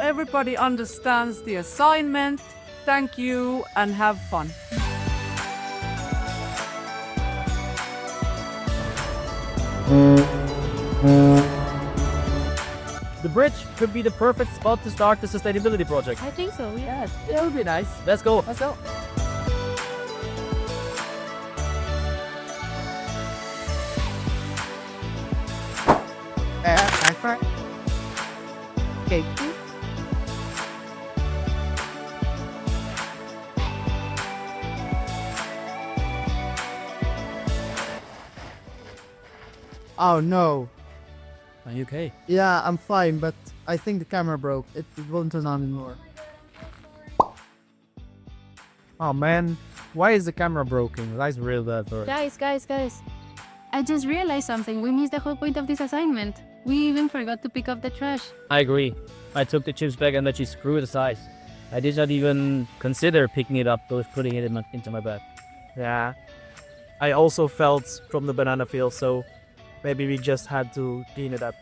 everybody understands the assignment. Thank you and have fun. The bridge could be the perfect spot to start the sustainability project. I think so, yeah. It would be nice. Let's go. Let's go. Okay. Oh no. Are you okay? Yeah, I'm fine, but I think the camera broke. It won't turn on anymore. Oh man, why is the camera broken? That's real bad for it. Guys. I just realized something. We missed the whole point of this assignment. We even forgot to pick up the trash. I agree. I took the chips bag and let you screw it aside. I did not even consider picking it up or putting it into my bag. Yeah. I also felt from the banana peel, so maybe we just had to clean it up.